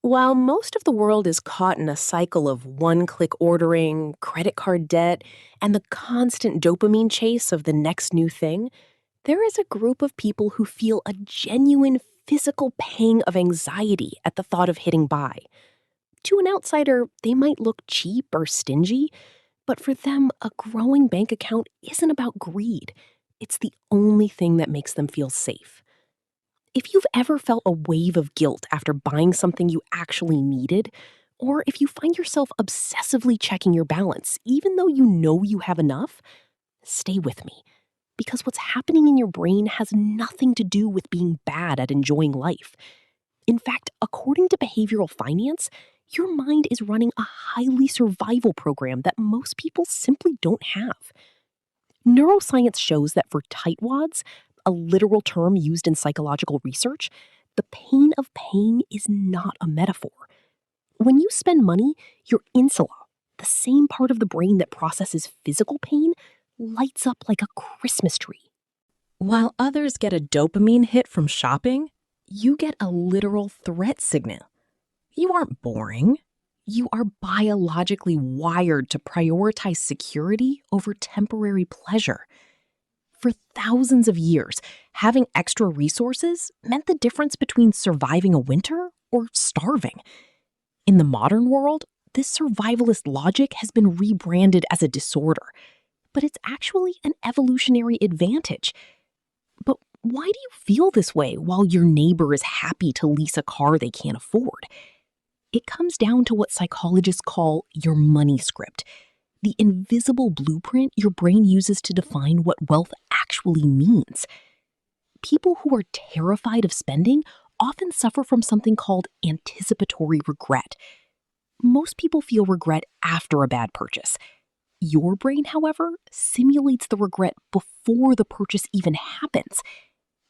While most of the world is caught in a cycle of one-click ordering, credit card debt, and the constant dopamine chase of the next new thing, there is a group of people who feel a genuine physical pang of anxiety at the thought of hitting buy. To an outsider, they might look cheap or stingy, but for them, a growing bank account isn't about greed. It's the only thing that makes them feel safe. If you've ever felt a wave of guilt after buying something you actually needed, or if you find yourself obsessively checking your balance, even though you know you have enough, stay with me. Because what's happening in your brain has nothing to do with being bad at enjoying life. In fact, according to behavioral finance, your mind is running a highly survival program that most people simply don't have. Neuroscience shows that for tightwads, a literal term used in psychological research, the pain of paying is not a metaphor. When you spend money, your insula, the same part of the brain that processes physical pain, lights up like a Christmas tree. While others get a dopamine hit from shopping, you get a literal threat signal. You aren't boring. You are biologically wired to prioritize security over temporary pleasure. For thousands of years, having extra resources meant the difference between surviving a winter or starving. In the modern world, this survivalist logic has been rebranded as a disorder, but it's actually an evolutionary advantage. But why do you feel this way while your neighbor is happy to lease a car they can't afford? It comes down to what psychologists call your money script, the invisible blueprint your brain uses to define what wealth actually means. People who are terrified of spending often suffer from something called anticipatory regret. Most people feel regret after a bad purchase. Your brain, however, simulates the regret before the purchase even happens.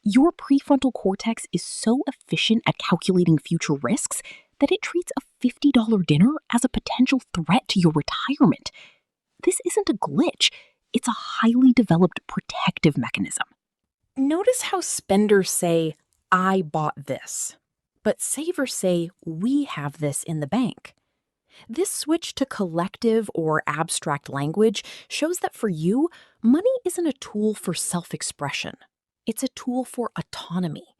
Your prefrontal cortex is so efficient at calculating future risks that it treats a $50 dinner as a potential threat to your retirement. This isn't a glitch. It's a highly developed protective mechanism. Notice how spenders say, "I bought this," but savers say, "We have this in the bank." This switch to collective or abstract language shows that for you, money isn't a tool for self-expression. It's a tool for autonomy.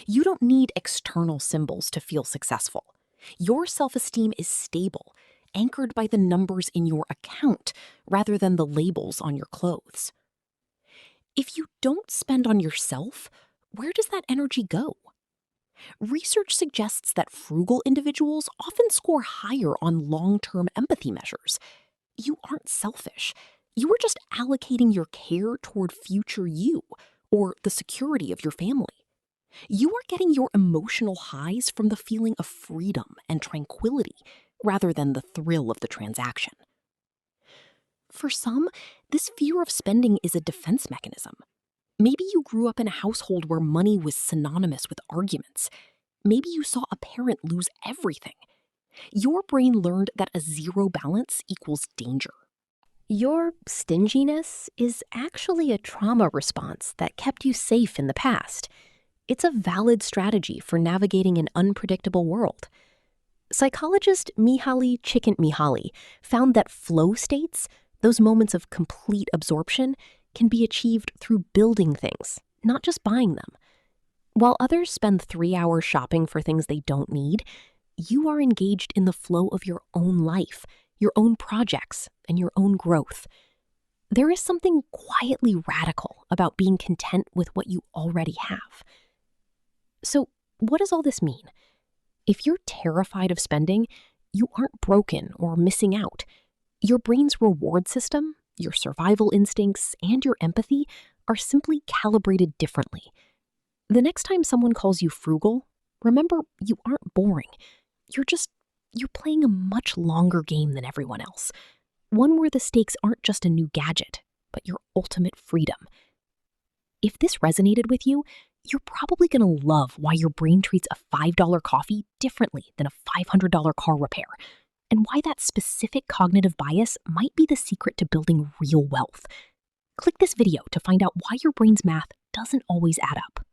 You don't need external symbols to feel successful. Your self-esteem is stable, anchored by the numbers in your account rather than the labels on your clothes. If you don't spend on yourself, where does that energy go? Research suggests that frugal individuals often score higher on long-term empathy measures. You aren't selfish. You are just allocating your care toward future you or the security of your family. You are getting your emotional highs from the feeling of freedom and tranquility rather than the thrill of the transaction. For some, this fear of spending is a defense mechanism. Maybe you grew up in a household where money was synonymous with arguments. Maybe you saw a parent lose everything. Your brain learned that a zero balance equals danger. Your stinginess is actually a trauma response that kept you safe in the past. It's a valid strategy for navigating an unpredictable world. Psychologist Mihaly Csikszentmihalyi found that flow states, those moments of complete absorption, can be achieved through building things, not just buying them. While others spend 3 hours shopping for things they don't need, you are engaged in the flow of your own life, your own projects, and your own growth. There is something quietly radical about being content with what you already have. So, what does all this mean? If you're terrified of spending, you aren't broken or missing out. Your brain's reward system, your survival instincts, and your empathy are simply calibrated differently. The next time someone calls you frugal, remember you aren't boring. You're playing a much longer game than everyone else. One where the stakes aren't just a new gadget, but your ultimate freedom. If this resonated with you, you're probably going to love why your brain treats a $5 coffee differently than a $500 car repair, and why that specific cognitive bias might be the secret to building real wealth. Click this video to find out why your brain's math doesn't always add up.